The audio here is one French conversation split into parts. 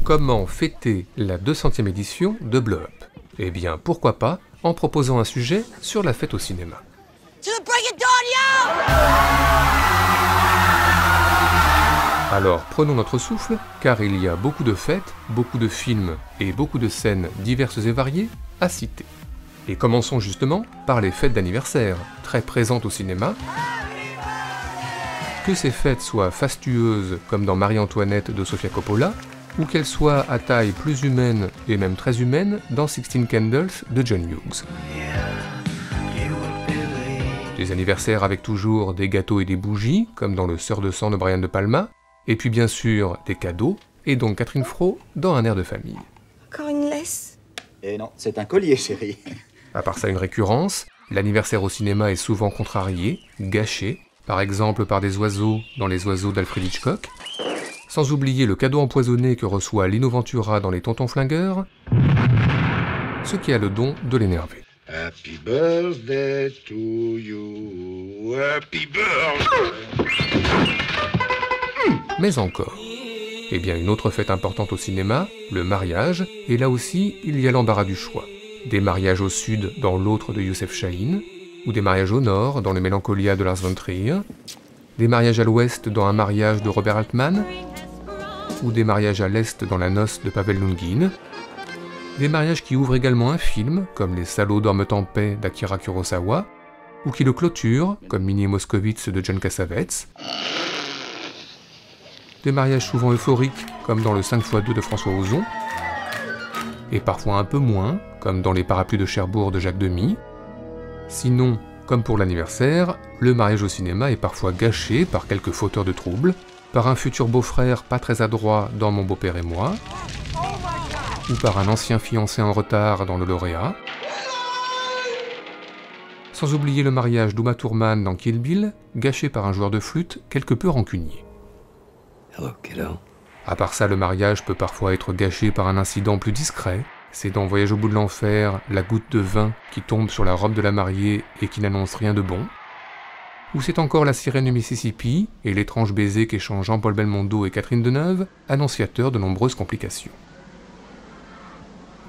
Comment fêter la 200e édition de Blow Up? Eh bien, pourquoi pas en proposant un sujet sur la fête au cinéma. Alors prenons notre souffle, car il y a beaucoup de fêtes, beaucoup de films et beaucoup de scènes diverses et variées à citer. Et commençons justement par les fêtes d'anniversaire, très présentes au cinéma. Que ces fêtes soient fastueuses comme dans Marie-Antoinette de Sofia Coppola, ou qu'elles soient à taille plus humaine et même très humaine dans 16 Candles de John Hughes. Des anniversaires avec toujours des gâteaux et des bougies, comme dans Le Sœur de sang de Brian De Palma, et puis bien sûr des cadeaux, et donc Catherine Fro dans Un air de famille. Encore une laisse? Eh non, c'est un collier, chérie. À part ça une récurrence, l'anniversaire au cinéma est souvent contrarié, gâché, par exemple par des oiseaux dans Les oiseaux d'Alfred Hitchcock, sans oublier le cadeau empoisonné que reçoit Lino Ventura dans Les Tontons Flingueurs, ce qui a le don de l'énerver. Happy birthday to you, happy birthday. Mais encore. Eh bien une autre fête importante au cinéma, le mariage, et là aussi il y a l'embarras du choix. Des mariages au sud dans L'autre de Youssef Chahine, ou des mariages au nord dans Le Mélancolia de Lars von Trier, des mariages à l'ouest dans Un mariage de Robert Altman, ou des mariages à l'est dans La noce de Pavel Lungin, des mariages qui ouvrent également un film, comme Les salauds dorment en paix d'Akira Kurosawa, ou qui le clôturent, comme Minnie Moscovitz de John Cassavetes, des mariages souvent euphoriques, comme dans Le 5x2 de François Ozon, et parfois un peu moins, comme dans Les parapluies de Cherbourg de Jacques Demy. Sinon, comme pour l'anniversaire, le mariage au cinéma est parfois gâché par quelques fauteurs de troubles, par un futur beau-frère pas très adroit dans Mon beau-père et moi, ou par un ancien fiancé en retard dans Le lauréat, sans oublier le mariage d'Uma Thurman dans Kill Bill, gâché par un joueur de flûte quelque peu rancunier. Hello, kiddo. À part ça, le mariage peut parfois être gâché par un incident plus discret. C'est dans Voyage au bout de l'enfer, la goutte de vin qui tombe sur la robe de la mariée et qui n'annonce rien de bon. Ou c'est encore La sirène du Mississippi et l'étrange baiser qu'échangent Jean-Paul Belmondo et Catherine Deneuve, annonciateurs de nombreuses complications.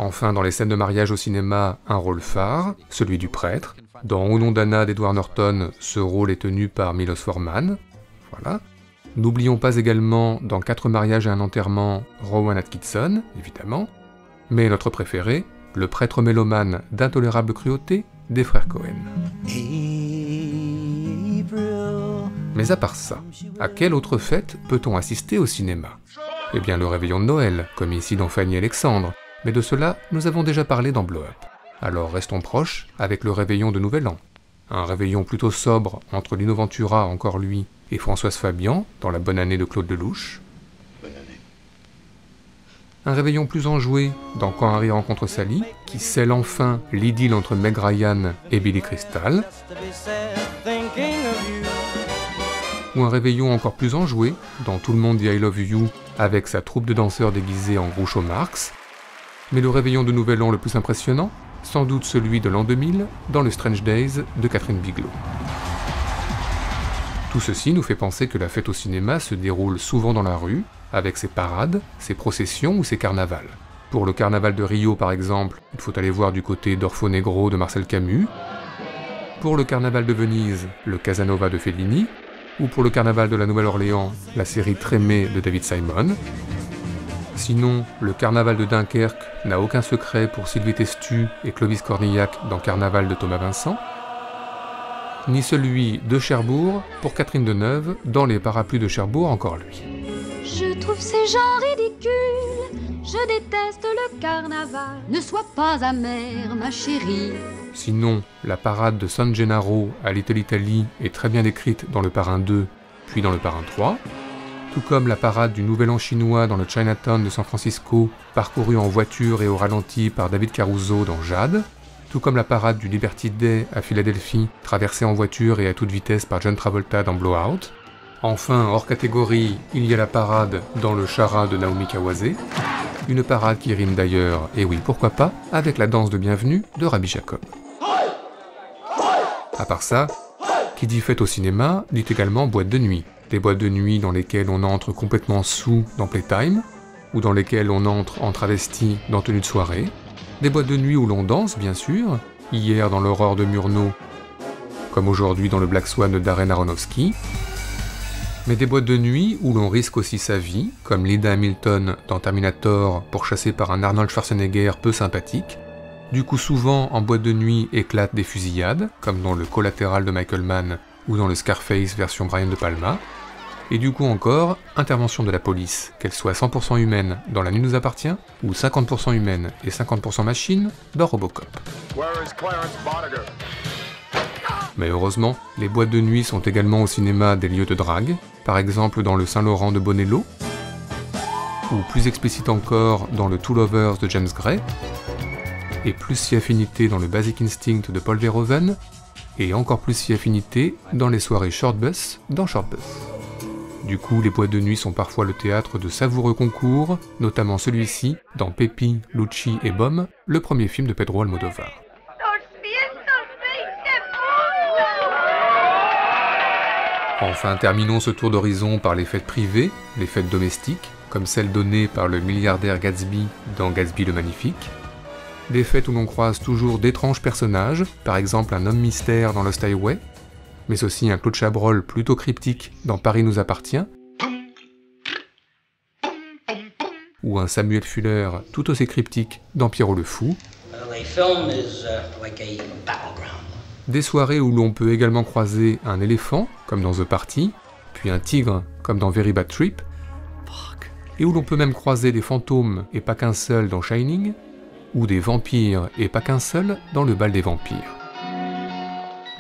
Enfin, dans les scènes de mariage au cinéma, un rôle phare, celui du prêtre. Dans Au nom d'Anna d'Edward Norton, ce rôle est tenu par Milos Forman. Voilà. N'oublions pas également, dans 4 mariages et un enterrement, Rowan Atkinson, évidemment, mais notre préféré, le prêtre mélomane d'intolérable cruauté des frères Cohen. Mais à part ça, à quelle autre fête peut-on assister au cinéma? Eh bien le réveillon de Noël, comme ici dans Fanny et Alexandre, mais de cela nous avons déjà parlé dans Blow Up. Alors restons proches avec le réveillon de Nouvel An. Un réveillon plutôt sobre entre Lino Ventura, encore lui, et Françoise Fabian, dans La bonne année de Claude Lelouch. Bonne année. Un réveillon plus enjoué dans Quand Harry rencontre Sally, qui scelle enfin l'idylle entre Meg Ryan et Billy Crystal. Ou un réveillon encore plus enjoué dans Tout le monde dit I love you, avec sa troupe de danseurs déguisés en Groucho Marx. Mais le réveillon de Nouvel An le plus impressionnant, sans doute celui de l'an 2000, dans Le Strange Days de Catherine Bigelow. Tout ceci nous fait penser que la fête au cinéma se déroule souvent dans la rue, avec ses parades, ses processions ou ses carnavals. Pour le carnaval de Rio par exemple, il faut aller voir du côté d'Orfeo Negro de Marcel Camus. Pour le carnaval de Venise, le Casanova de Fellini. Ou pour le carnaval de la Nouvelle-Orléans, la série Trémé de David Simon. Sinon, le carnaval de Dunkerque n'a aucun secret pour Sylvie Testu et Clovis Cornillac dans Carnaval de Thomas Vincent, ni celui de Cherbourg pour Catherine Deneuve dans Les parapluies de Cherbourg, encore lui. Je trouve ces gens ridicules, je déteste le carnaval. Ne sois pas amère, ma chérie. Sinon, la parade de San Gennaro à Little Italy est très bien décrite dans Le Parrain 2, puis dans Le Parrain 3, tout comme la parade du Nouvel An chinois dans le Chinatown de San Francisco, parcourue en voiture et au ralenti par David Caruso dans Jade, tout comme la parade du Liberty Day à Philadelphie, traversée en voiture et à toute vitesse par John Travolta dans Blowout. Enfin, hors catégorie, il y a la parade dans le Chara de Naomi Kawase, une parade qui rime d'ailleurs, et oui pourquoi pas, avec la danse de bienvenue de Rabbi Jacob. À part ça, qui dit fête au cinéma, dit également boîte de nuit. Des boîtes de nuit dans lesquelles on entre complètement saoul dans Playtime, ou dans lesquelles on entre en travesti dans tenue de soirée, des boîtes de nuit où l'on danse, bien sûr, hier dans l'Aurore de Murnau, comme aujourd'hui dans le Black Swan de Darren Aronofsky, mais des boîtes de nuit où l'on risque aussi sa vie, comme Linda Hamilton dans Terminator pourchassée par un Arnold Schwarzenegger peu sympathique. Du coup souvent en boîte de nuit éclatent des fusillades, comme dans le Collatéral de Michael Mann ou dans le Scarface version Brian De Palma. Et du coup encore, intervention de la police, qu'elle soit 100% humaine dans La Nuit nous appartient, ou 50% humaine et 50% machine dans Robocop. Mais heureusement, les boîtes de nuit sont également au cinéma des lieux de drague, par exemple dans le Saint-Laurent de Bonello, ou plus explicite encore dans le Two Lovers de James Gray, et plus si affinité dans le Basic Instinct de Paul Verhoeven, et encore plus si affinité dans les soirées Short Bus dans Short Bus. Du coup, les boîtes de nuit sont parfois le théâtre de savoureux concours, notamment celui-ci dans Pepi, Lucci et Bom, le premier film de Pedro Almodóvar. Enfin, terminons ce tour d'horizon par les fêtes privées, les fêtes domestiques, comme celles données par le milliardaire Gatsby dans Gatsby le Magnifique. Des fêtes où l'on croise toujours d'étranges personnages, par exemple un homme mystère dans Lost Highway, mais aussi un Claude Chabrol plutôt cryptique dans Paris nous appartient, ou un Samuel Fuller tout aussi cryptique dans Pierrot le Fou. Des soirées où l'on peut également croiser un éléphant, comme dans The Party, puis un tigre, comme dans Very Bad Trip, et où l'on peut même croiser des fantômes et pas qu'un seul dans Shining, ou des vampires et pas qu'un seul dans Le Bal des Vampires.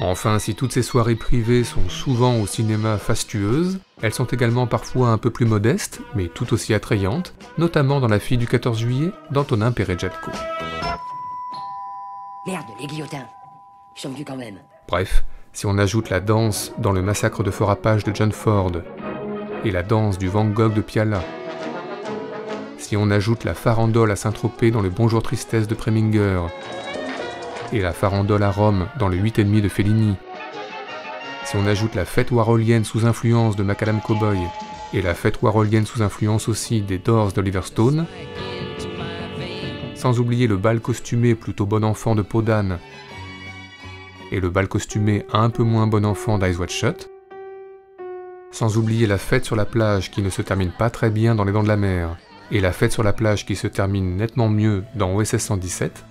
Enfin, si toutes ces soirées privées sont souvent au cinéma fastueuses, elles sont également parfois un peu plus modestes, mais tout aussi attrayantes, notamment dans La Fille du 14 juillet d'Antonin Perret-Jadko. Merde, les guillotins. Ils sont venus quand même. Bref, si on ajoute la danse dans Le Massacre de Fort Apache de John Ford, et la danse du Van Gogh de Piala, si on ajoute la farandole à Saint-Tropez dans Le Bonjour Tristesse de Preminger, et la farandole à Rome dans Le 8,5 de Fellini, si on ajoute la fête warholienne sous influence de Macadam Cowboy, et la fête warholienne sous influence aussi des Doors d'Oliver Stone, sans oublier le bal costumé plutôt bon enfant de Peau d'Âne, et le bal costumé un peu moins bon enfant d'Eyes Wide Shut, sans oublier la fête sur la plage qui ne se termine pas très bien dans Les Dents de la Mer, et la fête sur la plage qui se termine nettement mieux dans OSS 117,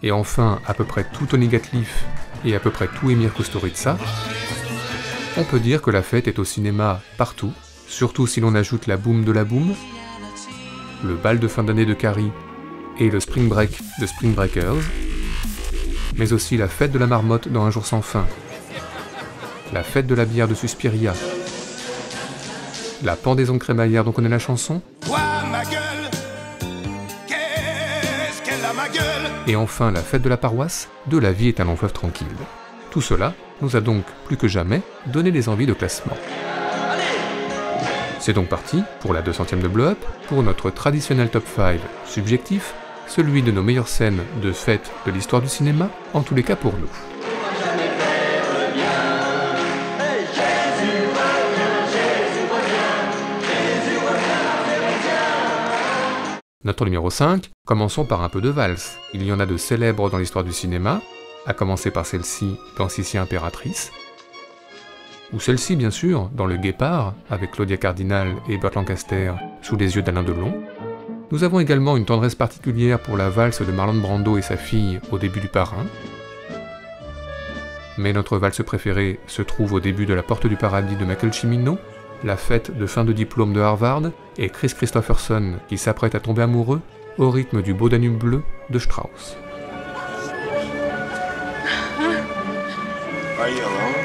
et enfin à peu près tout Tony Gatliff et à peu près tout Emir Kusturica, on peut dire que la fête est au cinéma partout, surtout si l'on ajoute la boum de la boum, le bal de fin d'année de Carrie et le Spring Break de Spring Breakers, mais aussi la fête de la marmotte dans Un jour sans fin, la fête de la bière de Suspiria, la pendaison de crémaillère dont on connaît la chanson, et enfin la fête de la paroisse de La vie est un long fleuve tranquille. Tout cela nous a donc plus que jamais donné des envies de classement. C'est donc parti pour la 200e de Blow Up, pour notre traditionnel top 5 subjectif, celui de nos meilleures scènes de fête de l'histoire du cinéma, en tous les cas pour nous. Notre numéro 5, commençons par un peu de valse. Il y en a de célèbres dans l'histoire du cinéma, à commencer par celle-ci dans Sissi Impératrice, ou celle-ci bien sûr dans Le Guépard, avec Claudia Cardinal et Burt Lancaster, sous les yeux d'Alain Delon. Nous avons également une tendresse particulière pour la valse de Marlon Brando et sa fille au début du Parrain. Mais notre valse préférée se trouve au début de La Porte du Paradis de Michael Cimino, la fête de fin de diplôme de Harvard, et Chris Christopherson qui s'apprête à tomber amoureux au rythme du Beau Danube bleu de Strauss. Are you alone?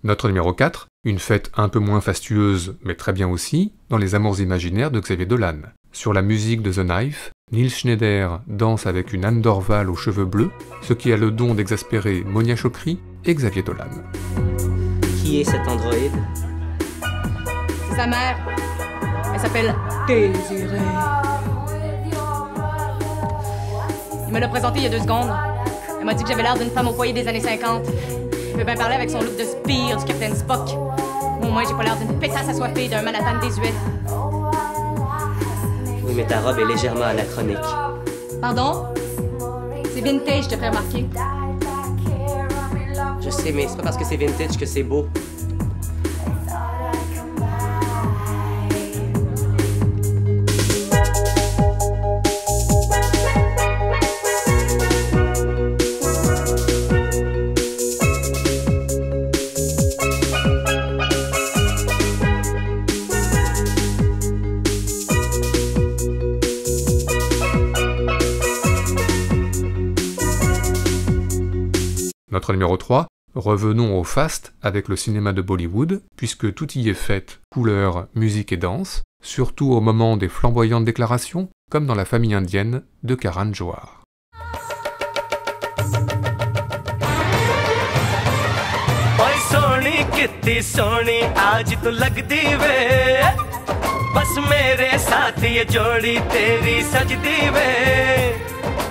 Notre numéro 4, une fête un peu moins fastueuse, mais très bien aussi, dans Les Amours imaginaires de Xavier Dolan, sur la musique de The Knife Nils Schneider danse avec une Anne Dorval aux cheveux bleus, ce qui a le don d'exaspérer Monia Chokri et Xavier Dolan. Qui est cet androïde? C'est sa mère. Elle s'appelle Désirée. Il me l'a présenté il y a 2 secondes. Elle m'a dit que j'avais l'air d'une femme au foyer des années 50. Il veut bien parler avec son look de spire du Capitaine Spock. Au moins, j'ai pas l'air d'une pétasse assoiffée d'un Manhattan désuet. Oui, mais ta robe est légèrement anachronique. Pardon? C'est vintage, je te ferai remarquer. Je sais, mais c'est pas parce que c'est vintage que c'est beau. Notre numéro 3, revenons au faste avec le cinéma de Bollywood, puisque tout y est fait, couleurs, musique et danse, surtout au moment des flamboyantes déclarations, comme dans La famille indienne de Karan Johar.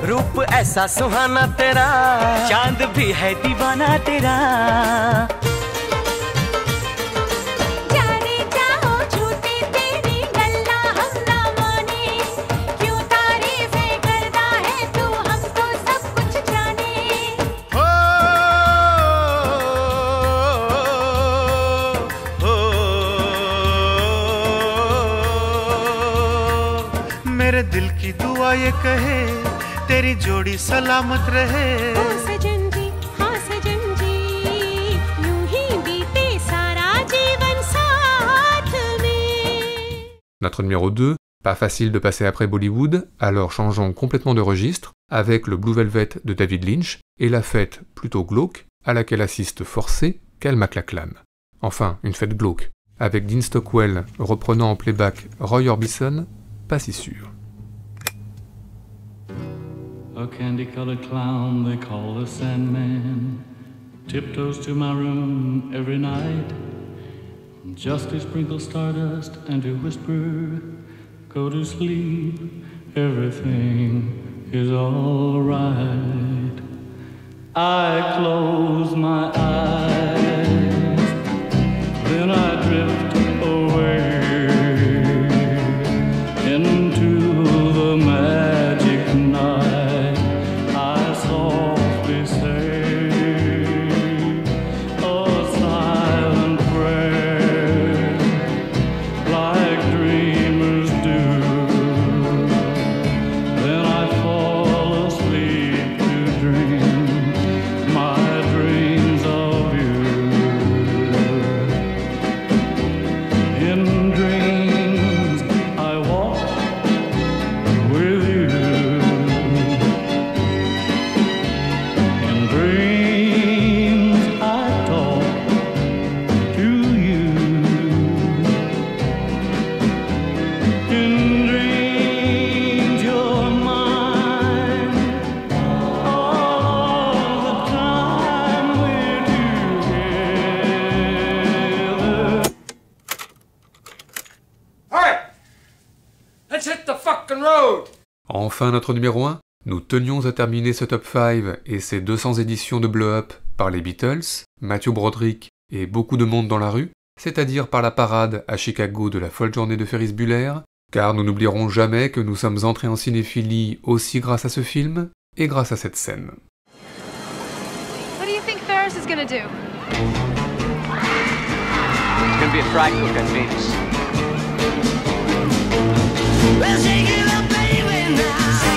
रूप ऐसा सुहाना तेरा चांद भी है दीवाना तेरा जाने चाहो झूठी तेरी गल्ला हम ना माने क्यों तारीफें करता है तू हम तो सब कुछ जाने मेरे दिल की दुआ ये कहे तेरी जोड़ी सलामत रहे सजन जी हाँ सजन जी यूं ही बीते सारा जीवन साथ में. Notre numéro 2, pas facile de passer après Bollywood, alors changeons complètement de registre avec le Blue Velvet de David Lynch et la fête plutôt glauque à laquelle assiste forcé Kyle MacLachlan. Enfin, une fête glauque, avec Dean Stockwell reprenant en playback Roy Orbison, pas si sûr. A candy-colored clown they call the Sandman tiptoes to my room every night just to sprinkle stardust and to whisper, go to sleep, everything is all right. I close my eyes, then I drift away into the magic night. Enfin notre numéro 1, nous tenions à terminer ce top 5 et ces 200 éditions de Blow Up par les Beatles, Matthew Broderick et beaucoup de monde dans la rue, c'est-à-dire par la parade à Chicago de la folle journée de Ferris Bueller, car nous n'oublierons jamais que nous sommes entrés en cinéphilie aussi grâce à ce film et grâce à cette scène. What do you think Ferris is gonna do? It's gonna be a fry cook on Venus. Well, shake it up, baby, now.